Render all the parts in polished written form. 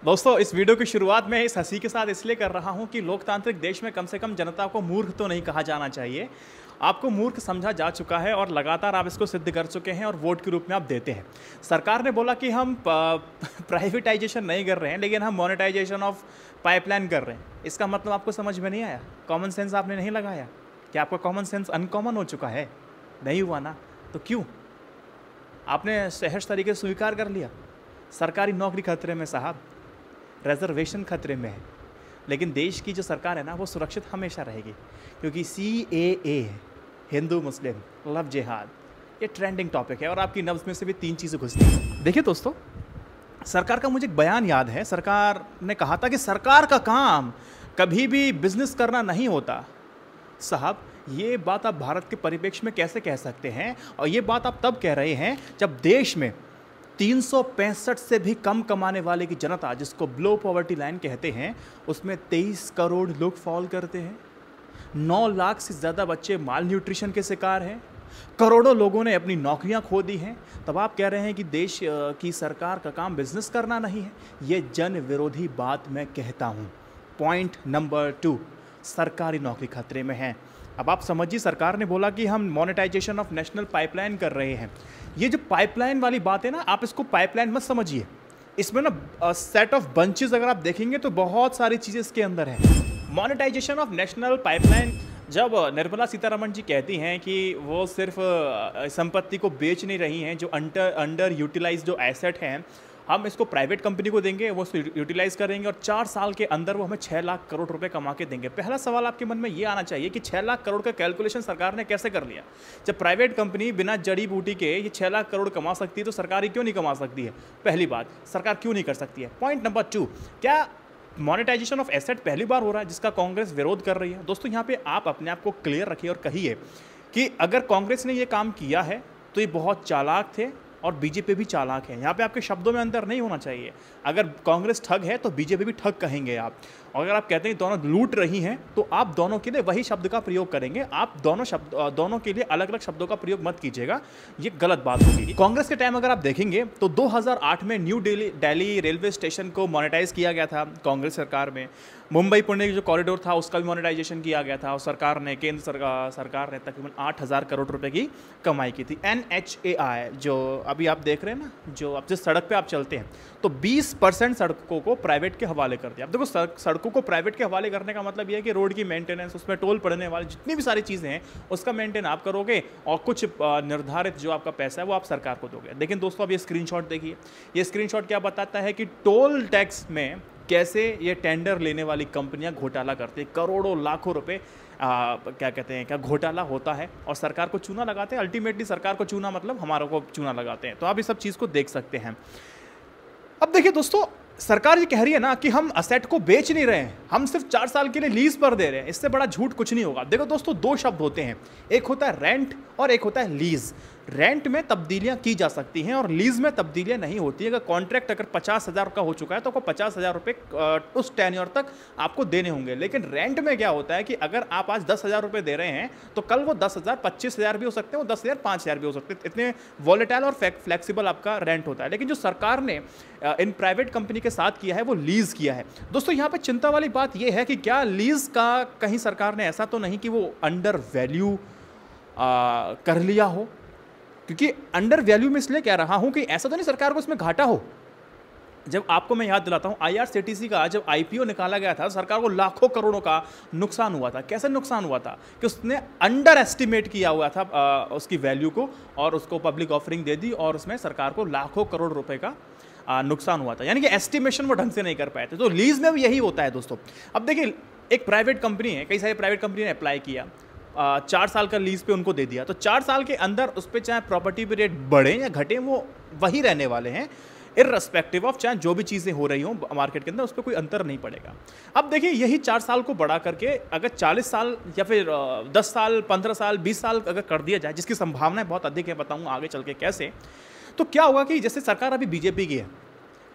दोस्तों, इस वीडियो की शुरुआत में इस हंसी के साथ इसलिए कर रहा हूं कि लोकतांत्रिक देश में कम से कम जनता को मूर्ख तो नहीं कहा जाना चाहिए। आपको मूर्ख समझा जा चुका है और लगातार आप इसको सिद्ध कर चुके हैं और वोट के रूप में आप देते हैं। सरकार ने बोला कि हम प्राइवेटाइजेशन नहीं कर रहे हैं, लेकिन हम मोनेटाइजेशन ऑफ पाइपलाइन कर रहे हैं। इसका मतलब आपको समझ में नहीं आया? कॉमन सेंस आपने नहीं लगाया? क्या आपका कॉमन सेंस अनकॉमन हो चुका है? नहीं हुआ ना? तो क्यों? आपने सहज तरीके से स्वीकार कर लिया। सरकारी नौकरी खतरे में साहब, रिजर्वेशन खतरे में है, लेकिन देश की जो सरकार है ना, वो सुरक्षित हमेशा रहेगी, क्योंकि CAA, हिंदू मुस्लिम लव जिहाद, ये ट्रेंडिंग टॉपिक है और आपकी नब्ज में से भी 3 चीज़ें घुसती हैं। देखिए दोस्तों, सरकार का मुझे एक बयान याद है। सरकार ने कहा था कि सरकार का काम कभी भी बिजनेस करना नहीं होता। साहब, ये बात आप भारत के परिप्रेक्ष्य में कैसे कह सकते हैं? और ये बात आप तब कह रहे हैं जब देश में 365 से भी कम कमाने वाले की जनता, जिसको बिलो पॉवर्टी लाइन कहते हैं, उसमें 23 करोड़ लोग फॉल करते हैं। 9 लाख से ज़्यादा बच्चे माल न्यूट्रिशन के शिकार हैं। करोड़ों लोगों ने अपनी नौकरियां खो दी हैं। तब आप कह रहे हैं कि देश की सरकार का काम बिजनेस करना नहीं है। ये जन विरोधी बात मैं कहता हूँ। पॉइंट नंबर 2, सरकारी नौकरी खतरे में है। अब आप समझिए, सरकार ने बोला कि हम मोनेटाइजेशन ऑफ नेशनल पाइपलाइन कर रहे हैं। ये जो पाइपलाइन वाली बात है ना, आप इसको पाइपलाइन मत समझिए। इसमें ना सेट ऑफ बंचेस अगर आप देखेंगे तो बहुत सारी चीज़ें इसके अंदर हैं। मोनेटाइजेशन ऑफ नेशनल पाइपलाइन, जब निर्मला सीतारमण जी कहती हैं कि वो सिर्फ संपत्ति को बेच नहीं रही हैं, जो अंडर यूटिलाइज जो एसेट हैं, हम इसको प्राइवेट कंपनी को देंगे, वो यूटिलाइज करेंगे और 4 साल के अंदर वो हमें 6 लाख करोड़ रुपए कमा के देंगे। पहला सवाल आपके मन में ये आना चाहिए कि 6 लाख करोड़ का कैलकुलेशन सरकार ने कैसे कर लिया? जब प्राइवेट कंपनी बिना जड़ी बूटी के ये 6 लाख करोड़ कमा सकती है, तो सरकार ही क्यों नहीं कमा सकती है? पहली बात, सरकार क्यों नहीं कर सकती है? पॉइंट नंबर 2, क्या मोनेटाइजेशन ऑफ एसेट पहली बार हो रहा है जिसका कांग्रेस विरोध कर रही है? दोस्तों, यहाँ पे आप अपने आप को क्लियर रखिए और कहिए कि अगर कांग्रेस ने ये काम किया है तो ये बहुत चालाक थे और बीजेपी भी चालाक है। यहाँ पे आपके शब्दों में अंतर नहीं होना चाहिए। अगर कांग्रेस ठग है तो बीजेपी भी ठग कहेंगे आप। और अगर आप कहते हैं दोनों लूट रही हैं, तो आप दोनों के लिए वही शब्द का प्रयोग करेंगे। आप दोनों के लिए अलग अलग शब्दों का प्रयोग मत कीजिएगा, ये गलत बात होगी। कांग्रेस के टाइम अगर आप देखेंगे तो 2008 में न्यू दिल्ली रेलवे स्टेशन को मोनेटाइज किया गया था कांग्रेस सरकार में। मुंबई पुणे जो कॉरिडोर था उसका भी मोनेटाइजेशन किया गया था और केंद्र सरकार ने तकरीबन 8,000 करोड़ रुपए की कमाई की थी। NHAI जो अभी आप देख रहे हैं ना, जो अब जिस सड़क पे आप चलते हैं, तो 20% सड़कों को प्राइवेट के हवाले कर दिया। अब देखो, सड़कों को प्राइवेट के हवाले करने का मतलब ये है कि रोड की मेंटेनेंस, उसमें टोल पड़ने वाली जितनी भी सारी चीज़ें हैं, उसका मेंटेन आप करोगे और कुछ निर्धारित जो आपका पैसा है वो आप सरकार को दोगे। लेकिन दोस्तों, अब ये स्क्रीनशॉट देखिए। ये स्क्रीनशॉट क्या बताता है कि टोल टैक्स में कैसे ये टेंडर लेने वाली कंपनियां घोटाला करती है। करोड़ों लाखों रुपए क्या कहते हैं, क्या घोटाला होता है और सरकार को चूना लगाते हैं। अल्टीमेटली सरकार को चूना मतलब हमारों को चूना लगाते हैं। तो आप इस सब चीज़ को देख सकते हैं। अब देखिए दोस्तों, सरकार ये कह रही है ना कि हम असेट को बेच नहीं रहे हैं, हम सिर्फ 4 साल के लिए लीज पर दे रहे हैं। इससे बड़ा झूठ कुछ नहीं होगा। देखो दोस्तों, 2 शब्द होते हैं, एक होता है रेंट और एक होता है लीज। रेंट में तब्दीलियां की जा सकती हैं और लीज में तब्दीलियां नहीं होती। अगर कॉन्ट्रैक्ट अगर 50,000 का हो चुका है तो आपको 50,000 रुपये उस टेन्योर तक आपको देने होंगे। लेकिन रेंट में क्या होता है कि अगर आप आज 10,000 रुपये दे रहे हैं तो कल वो 10,000 25,000 भी हो सकते हैं, वो 10,000 5,000 भी हो सकते हैं। इतने वॉलेटाइल और फ्लेक्सिबल आपका रेंट होता है। लेकिन जो सरकार ने इन प्राइवेट कंपनी के साथ किया है वो लीज किया है। दोस्तों, यहाँ पे चिंता वाली बात यह है कि क्या लीज का कहीं सरकार ने ऐसा तो नहीं कि वो अंडर वैल्यू कर लिया हो? क्योंकि अंडर वैल्यू में इसलिए कह रहा हूं कि ऐसा तो नहीं सरकार को इसमें घाटा हो। जब आपको मैं याद दिलाता हूं, IRCTC का जब IPO निकाला गया था, सरकार को लाखों करोड़ों का नुकसान हुआ था। कैसे नुकसान हुआ था कि उसने अंडर एस्टिमेट किया हुआ था उसकी वैल्यू को और उसको पब्लिक ऑफरिंग दे दी और उसमें सरकार को लाखों करोड़ रुपए का नुकसान हुआ था। यानी कि एस्टिमेशन वो ढंग से नहीं कर पाए थे। तो लीज में भी यही होता है दोस्तों। अब देखिए, एक प्राइवेट कंपनी है, कई सारी प्राइवेट कंपनी ने अप्लाई किया, 4 साल का लीज पे उनको दे दिया, तो 4 साल के अंदर उस पर चाहे प्रॉपर्टी पे रेट बढ़े या घटे, वो वही रहने वाले हैं, इररेस्पेक्टिव ऑफ चाहे जो भी चीज़ें हो रही हों मार्केट के अंदर, उस पर कोई अंतर नहीं पड़ेगा। अब देखिए, यही 4 साल को बढ़ा करके अगर 40 साल या फिर 10 साल 15 साल 20 साल अगर कर दिया जाए, जिसकी संभावनाएं बहुत अधिक है, बताऊँगा आगे चल के कैसे, तो क्या होगा कि जैसे सरकार अभी बीजेपी की है,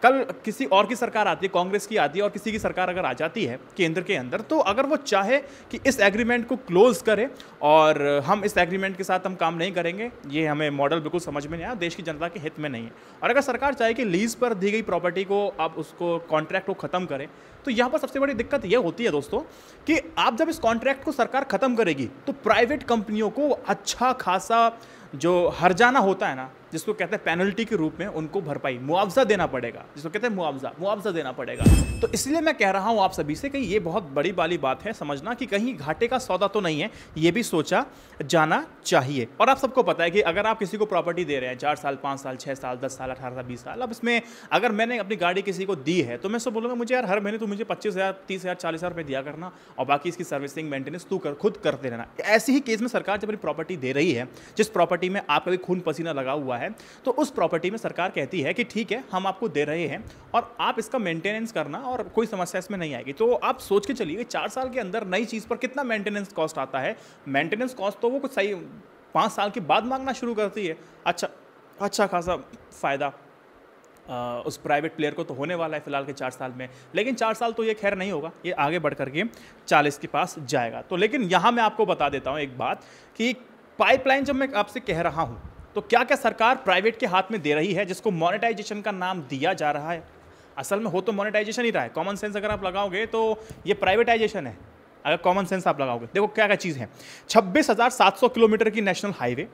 कल किसी और की सरकार आती है, कांग्रेस की आती है, और किसी की सरकार अगर आ जाती है केंद्र के अंदर, तो अगर वो चाहे कि इस एग्रीमेंट को क्लोज करे और हम इस एग्रीमेंट के साथ हम काम नहीं करेंगे, ये हमें मॉडल बिल्कुल समझ में नहीं आया, देश की जनता के हित में नहीं है। और अगर सरकार चाहे कि लीज पर दी गई प्रॉपर्टी को आप उसको कॉन्ट्रैक्ट को खत्म करें, तो यहाँ पर सबसे बड़ी दिक्कत यह होती है दोस्तों कि आप जब इस कॉन्ट्रैक्ट को सरकार खत्म करेगी तो प्राइवेट कंपनियों को अच्छा खासा जो हर्जाना होता है ना, जिसको कहते हैं पेनल्टी के रूप में, उनको भरपाई मुआवजा देना पड़ेगा, जिसको कहते हैं मुआवजा देना पड़ेगा। तो इसलिए मैं कह रहा हूं आप सभी से कि ये बहुत बड़ी वाली बात है समझना कि कहीं घाटे का सौदा तो नहीं है, ये भी सोचा जाना चाहिए। और आप सबको पता है कि अगर आप किसी को प्रॉपर्टी दे रहे हैं 4 साल 5 साल 6 साल 10 साल 18 साल 20 साल, अब इसमें अगर मैंने अपनी गाड़ी किसी को दी है तो मैं सब बोलूँगा मुझे यार हर महीने तू मुझे 25,000 30,000 40,000 रुपये दिया करना और बाकी इसकी सर्विसिंग मेंटेनेंस तू खुद करते रहना। ऐसी ही केस में सरकार जब अपनी प्रॉपर्टी दे रही है, जिस प्रॉपर्टी में आपका भी खून पसीना लगा हुआ है, तो उस प्रॉपर्टी में सरकार कहती है कि ठीक है हम आपको दे रहे हैं और आप इसका मेंटेनेंस करना और कोई समस्या इसमें नहीं आएगी। तो आप सोच के चलिए 4 साल के अंदर नई चीज़ पर कितना मेंटेनेंस कॉस्ट आता है। मेंटेनेंस कॉस्ट तो वो कुछ सही 5 साल के बाद मांगना शुरू करती है। अच्छा खासा फ़ायदा उस प्राइवेट प्लेयर को तो होने वाला है फिलहाल के 4 साल में, लेकिन 4 साल तो ये खैर नहीं होगा, ये आगे बढ़ करके 40 के पास जाएगा। तो लेकिन यहाँ मैं आपको बता देता हूँ एक बात कि पाइपलाइन जब मैं आपसे कह रहा हूँ तो क्या क्या सरकार प्राइवेट के हाथ में दे रही है, जिसको मोनेटाइजेशन का नाम दिया जा रहा है। असल में हो तो मोनेटाइजेशन ही रहा है, कॉमन सेंस अगर आप लगाओगे तो ये प्राइवेटाइजेशन है। अगर कॉमन सेंस आप लगाओगे, देखो क्या क्या चीज़ है। 26,700 किलोमीटर की नेशनल हाईवे,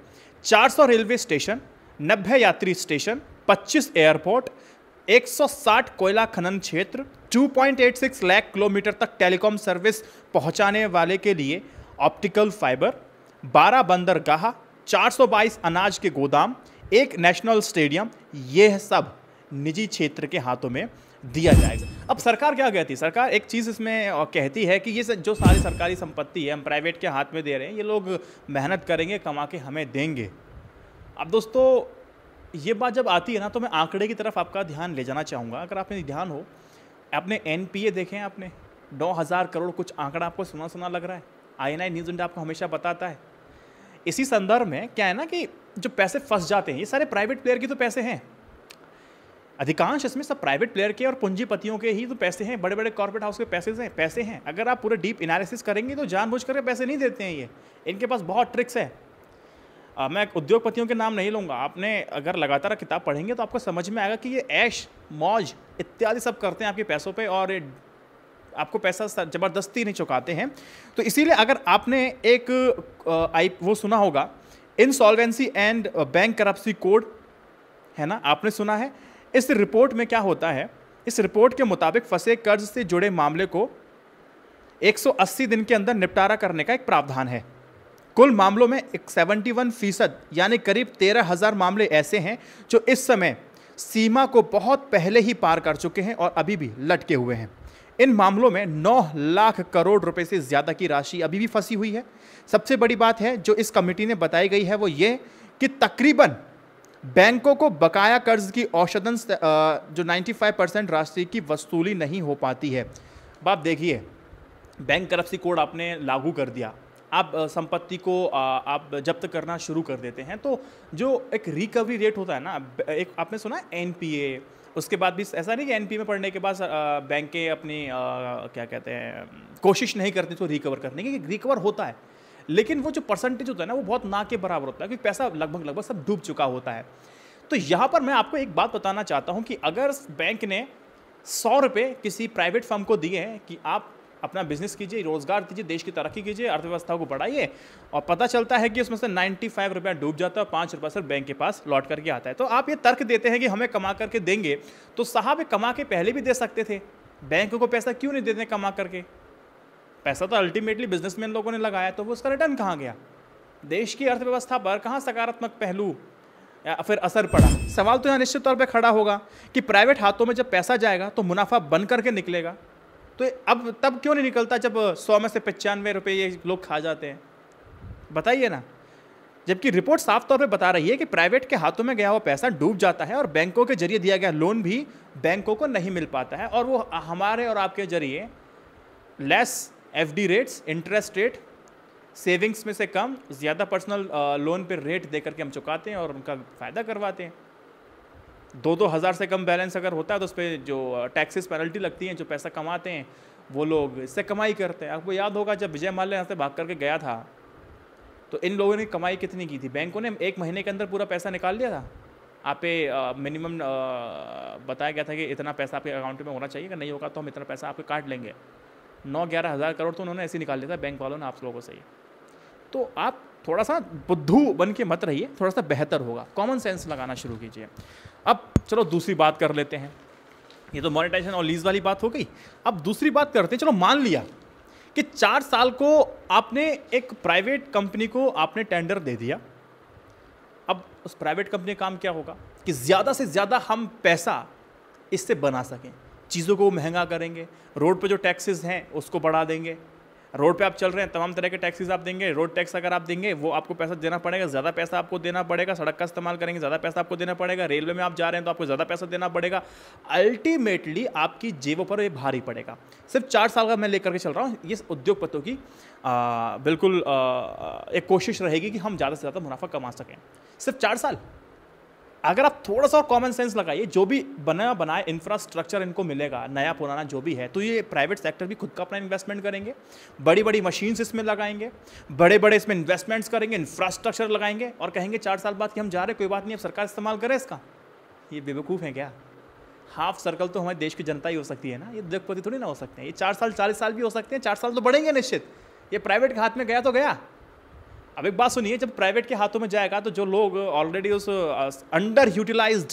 400 रेलवे स्टेशन, 90 यात्री स्टेशन, 25 एयरपोर्ट, 160 कोयला खनन क्षेत्र, 2.86 लाख किलोमीटर तक टेलीकॉम सर्विस पहुंचाने वाले के लिए ऑप्टिकल फाइबर, 12 बंदरगाह, 422 अनाज के गोदाम, एक नेशनल स्टेडियम, यह सब निजी क्षेत्र के हाथों में दिया जाएगा। अब सरकार क्या कहती है, सरकार एक चीज़ इसमें कहती है कि ये जो सारी सरकारी संपत्ति है हम प्राइवेट के हाथ में दे रहे हैं, ये लोग मेहनत करेंगे कमा के हमें देंगे। अब दोस्तों ये बात जब आती है ना, तो मैं आंकड़े की तरफ आपका ध्यान ले जाना चाहूँगा। अगर आपने ध्यान हो, आपने एनपीए देखे हैं, आपने 9,000 करोड़ कुछ आंकड़ा आपको सुना लग रहा है। INI न्यूज़ इंडिया आपको हमेशा बताता है। इसी संदर्भ में क्या है ना कि जो पैसे फंस जाते हैं, ये सारे प्राइवेट प्लेयर के तो पैसे हैं, अधिकांश इसमें सब प्राइवेट प्लेयर के और पूंजीपतियों के ही तो पैसे हैं, बड़े बड़े कॉर्पोरेट हाउस के पैसे हैं। अगर आप पूरे डीप एनालिसिस करेंगे तो जानबूझ कर पैसे नहीं देते हैं ये, इनके पास बहुत ट्रिक्स है। मैं उद्योगपतियों के नाम नहीं लूँगा, आपने अगर लगातार किताब पढ़ेंगे तो आपको समझ में आएगा कि ये ऐश मौज इत्यादि सब करते हैं आपके पैसों पे और आपको पैसा ज़बरदस्ती नहीं चुकाते हैं। तो इसीलिए अगर आपने एक वो सुना होगा इंसॉल्वेंसी एंड बैंक करप्सी कोड, है ना, आपने सुना है। इस रिपोर्ट में क्या होता है, इस रिपोर्ट के मुताबिक फंसे कर्ज से जुड़े मामले को 180 दिन के अंदर निपटारा करने का एक प्रावधान है। कुल मामलों में 71% यानी करीब 13,000 मामले ऐसे हैं जो इस समय सीमा को बहुत पहले ही पार कर चुके हैं और अभी भी लटके हुए हैं। इन मामलों में 9 लाख करोड़ रुपए से ज्यादा की राशि अभी भी फंसी हुई है। सबसे बड़ी बात है जो इस कमेटी ने बताई गई है वो ये कि तकरीबन बैंकों को बकाया कर्ज की औसतन जो 95% राशि की वसूली नहीं हो पाती है। बात देखिए, बैंक करप्सी कोड आपने लागू कर दिया, आप संपत्ति को आप जब्त करना शुरू कर देते हैं, तो जो एक रिकवरी रेट होता है ना, एक आपने सुना है एनपीए, उसके बाद भी ऐसा नहीं कि एनपीए में पढ़ने के बाद बैंकें अपनी क्या कहते हैं कोशिश नहीं करती तो रिकवर करने की, रिकवर होता है लेकिन वो जो परसेंटेज होता है ना वो बहुत ना के बराबर होता है क्योंकि पैसा लगभग सब डूब चुका होता है। तो यहाँ पर मैं आपको एक बात बताना चाहता हूँ कि अगर बैंक ने 100 रुपये किसी प्राइवेट फर्म को दिए हैं कि आप अपना बिजनेस कीजिए, रोजगार दीजिए, देश की तरक्की कीजिए, अर्थव्यवस्था को बढ़ाइए, और पता चलता है कि उसमें से 95 रुपया डूब जाता है, 5 रुपया सिर्फ बैंक के पास लौट करके आता है, तो आप ये तर्क देते हैं कि हमें कमा करके देंगे, तो साहब कमा के पहले भी दे सकते थे, बैंक को पैसा क्यों नहीं देते कमा करके? पैसा तो अल्टीमेटली बिजनेसमैन लोगों ने लगाया, तो वो उसका रिटर्न कहाँ गया? देश की अर्थव्यवस्था पर कहाँ सकारात्मक पहलू या फिर असर पड़ा? सवाल तो यहाँ निश्चित तौर पे खड़ा होगा कि प्राइवेट हाथों में जब पैसा जाएगा तो मुनाफा बन करके निकलेगा, तो अब तब क्यों नहीं निकलता जब 100 में से 95 रुपये ये लोग खा जाते हैं? बताइए ना। जबकि रिपोर्ट साफ तौर पे बता रही है कि प्राइवेट के हाथों में गया हुआ पैसा डूब जाता है और बैंकों के जरिए दिया गया लोन भी बैंकों को नहीं मिल पाता है, और वो हमारे और आपके जरिए less FD rates, interest rate, savings में से कम, ज़्यादा पर्सनल लोन पे रेट दे करके हम चुकाते हैं और उनका फ़ायदा करवाते हैं। 2-2 हज़ार से कम बैलेंस अगर होता है तो उस पर जो टैक्सेस पेनल्टी लगती हैं, जो पैसा कमाते हैं वो लोग इससे कमाई करते हैं। आपको याद होगा जब विजय माल्या यहाँ से भाग करके गया था तो इन लोगों ने कमाई कितनी की थी? बैंकों ने 1 महीने के अंदर पूरा पैसा निकाल लिया था। आप पे मिनिमम बताया गया था कि इतना पैसा आपके अकाउंट में होना चाहिए, अगर नहीं होगा तो हम इतना पैसा आपके काट लेंगे। 9-11 हज़ार करोड़ तो उन्होंने ऐसे निकाल लिया था बैंक वालों ने आप लोगों से ही। तो आप थोड़ा सा बुद्धू बन के मत रहिए, थोड़ा सा बेहतर होगा, कॉमन सेंस लगाना शुरू कीजिए। अब चलो दूसरी बात कर लेते हैं। ये तो मोनेटाइजेशन और लीज वाली बात हो गई। अब दूसरी बात करते हैं। चलो मान लिया कि 4 साल को आपने एक प्राइवेट कंपनी को आपने टेंडर दे दिया। अब उस प्राइवेट कंपनी का काम क्या होगा कि ज़्यादा से ज़्यादा हम पैसा इससे बना सकें, चीज़ों को महंगा करेंगे, रोड पे जो टैक्सेस हैं उसको बढ़ा देंगे। रोड पे आप चल रहे हैं तमाम तरह के टैक्सेस आप देंगे, रोड टैक्स अगर आप देंगे वो आपको पैसा देना पड़ेगा, ज़्यादा पैसा आपको देना पड़ेगा। सड़क का इस्तेमाल करेंगे ज़्यादा पैसा आपको देना पड़ेगा। रेलवे में आप जा रहे हैं तो आपको ज़्यादा पैसा देना पड़ेगा। अल्टीमेटली आपकी जेबों पर ये भारी पड़ेगा। सिर्फ 4 साल का मैं लेकर के चल रहा हूँ। ये उद्योगपतियों की बिल्कुल एक कोशिश रहेगी कि हम ज़्यादा से ज़्यादा मुनाफा कमा सकें। सिर्फ 4 साल। अगर आप थोड़ा सा और कॉमन सेंस लगाइए, जो भी बना बनाए इंफ्रास्ट्रक्चर इनको मिलेगा, नया पुराना जो भी है, तो ये प्राइवेट सेक्टर भी खुद का अपना इन्वेस्टमेंट करेंगे, बड़ी बड़ी मशीन्स इसमें लगाएंगे, बड़े बड़े इसमें इन्वेस्टमेंट्स करेंगे, इंफ्रास्ट्रक्चर लगाएंगे और कहेंगे 4 साल बाद कि हम जा रहे, कोई बात नहीं, अब सरकार इस्तेमाल करे इसका। ये बेवकूफ़ है क्या? हाफ सर्कल तो हमारे देश की जनता ही हो सकती है ना, ये उद्योगपति थोड़ी ना हो सकते हैं। ये 4 साल 40 साल भी हो सकते हैं, 4 साल तो बढ़ेंगे निश्चित। ये प्राइवेट के हाथ में गया तो गया। अब एक बात सुनिए, जब प्राइवेट के हाथों में जाएगा तो जो लोग ऑलरेडी उस अंडर यूटिलाइज्ड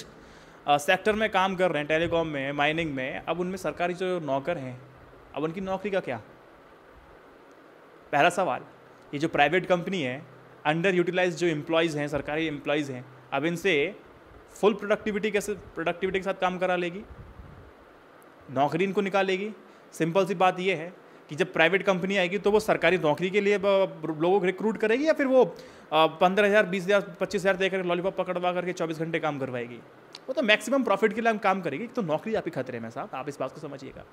सेक्टर में काम कर रहे हैं, टेलीकॉम में, माइनिंग में, अब उनमें सरकारी जो नौकर हैं, अब उनकी नौकरी का क्या? पहला सवाल, ये जो प्राइवेट कंपनी है, अंडर यूटिलाइज्ड जो एम्प्लॉयज़ हैं, सरकारी एम्प्लॉयज़ हैं, अब इनसे फुल प्रोडक्टिविटी के साथ काम करा लेगी? नौकरी इनको निकालेगी? सिंपल सी बात ये है कि जब प्राइवेट कंपनी आएगी तो वो सरकारी नौकरी के लिए लोगों को रिक्रूट करेगी या फिर वो 15,000, 20,000, 25,000 देकर लॉलीपॉप पकड़वा करके 24 घंटे काम करवाएगी? वो तो मैक्सिमम प्रॉफिट के लिए हम काम करेगी। तो नौकरी आपकी खतरे में साहब, आप इस बात को समझिएगा।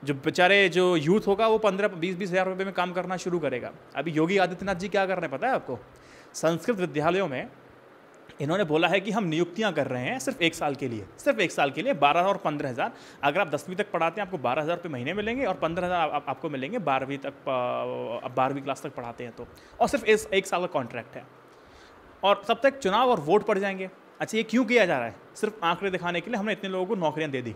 जो बेचारे जो यूथ होगा वो 15-20 हज़ार रुपये में काम करना शुरू करेगा। अभी योगी आदित्यनाथ जी क्या कर रहे हैं पता है आपको? संस्कृत विद्यालयों में इन्होंने बोला है कि हम नियुक्तियां कर रहे हैं सिर्फ 1 साल के लिए, सिर्फ 1 साल के लिए 12 और 15,000। अगर आप 10वीं तक पढ़ाते हैं आपको 12,000 रुपये महीने मिलेंगे और 15,000 आपको मिलेंगे 12वीं तक, 12वीं क्लास तक पढ़ाते हैं तो। और सिर्फ 1 साल का कॉन्ट्रैक्ट है और तब तक चुनाव और वोट पड़ जाएंगे। अच्छा, ये क्यों किया जा रहा है? सिर्फ आंकड़े दिखाने के लिए हमने इतने लोगों को नौकरियाँ दे दी।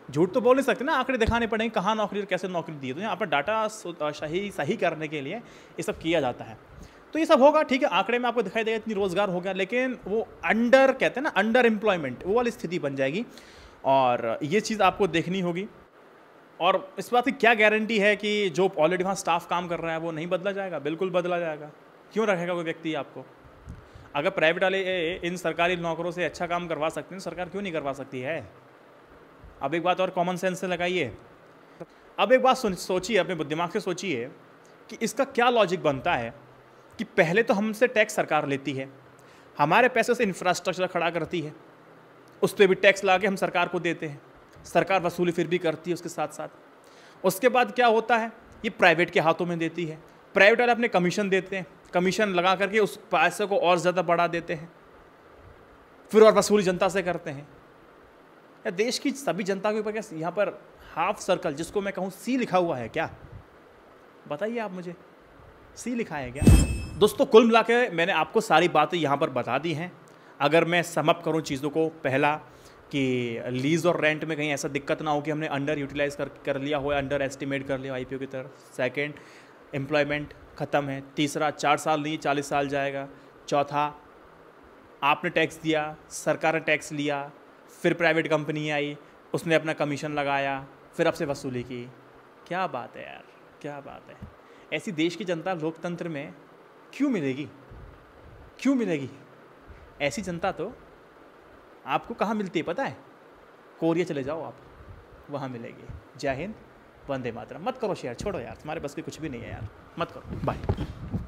झूठ तो बोल नहीं सकते ना, आंकड़े दिखाने पड़ेंगे कहाँ नौकरी और कैसे नौकरी दी है। तो यहाँ पर डाटा सही करने के लिए ये सब किया जाता है। तो ये सब होगा, ठीक है, आंकड़े में आपको दिखाई देगा इतनी रोजगार हो गया, लेकिन वो अंडर कहते हैं ना, अंडर एम्प्लॉयमेंट, वो वाली स्थिति बन जाएगी और ये चीज़ आपको देखनी होगी। और इस बात की क्या गारंटी है कि जो ऑलरेडी वहाँ स्टाफ काम कर रहा है वो नहीं बदला जाएगा? बिल्कुल बदला जाएगा। क्यों रखेगा कोई व्यक्ति आपको? अगर प्राइवेट वाले इन सरकारी नौकरों से अच्छा काम करवा सकते हैं, सरकार क्यों नहीं करवा सकती है? अब एक बात और कॉमन सेंस से लगाइए। अब एक बात सोचिए, अपने दिमाग से सोचिए कि इसका क्या लॉजिक बनता है कि पहले तो हमसे टैक्स सरकार लेती है, हमारे पैसे से इंफ्रास्ट्रक्चर खड़ा करती है, उस पर भी टैक्स ला के हम सरकार को देते हैं, सरकार वसूली फिर भी करती है उसके साथ साथ। उसके बाद क्या होता है? ये प्राइवेट के हाथों में देती है, प्राइवेट वाले अपने कमीशन देते हैं, कमीशन लगा करके उस पैसे को और ज़्यादा बढ़ा देते हैं, फिर और वसूली जनता से करते हैं। या देश की सभी जनता के ऊपर क्या यहाँ पर हाफ सर्कल, जिसको मैं कहूँ सी लिखा हुआ है क्या? बताइए आप मुझे, सी लिखा है क्या? दोस्तों, कुल मिला के मैंने आपको सारी बातें यहाँ पर बता दी हैं। अगर मैं समअप करूँ चीज़ों को, पहला कि लीज़ और रेंट में कहीं ऐसा दिक्कत ना हो कि हमने अंडर यूटिलाइज कर लिया हो, अंडर एस्टिमेट कर लिया IPO की तरफ। सेकंड, एम्प्लॉयमेंट ख़त्म है। तीसरा, 4 साल नहीं 40 साल जाएगा। चौथा, आपने टैक्स दिया, सरकार ने टैक्स लिया, फिर प्राइवेट कंपनी आई, उसने अपना कमीशन लगाया, फिर आपसे वसूली की। क्या बात है यार, क्या बात है। ऐसी देश की जनता लोकतंत्र में क्यों मिलेगी? क्यों मिलेगी? ऐसी जनता तो आपको कहाँ मिलती है पता है? कोरिया चले जाओ आप, वहाँ मिलेगी। जय हिंद, वंदे मातरम। मत करो शेयर, छोड़ो यार, तुम्हारे बस की कुछ भी नहीं है यार, मत करो। बाय।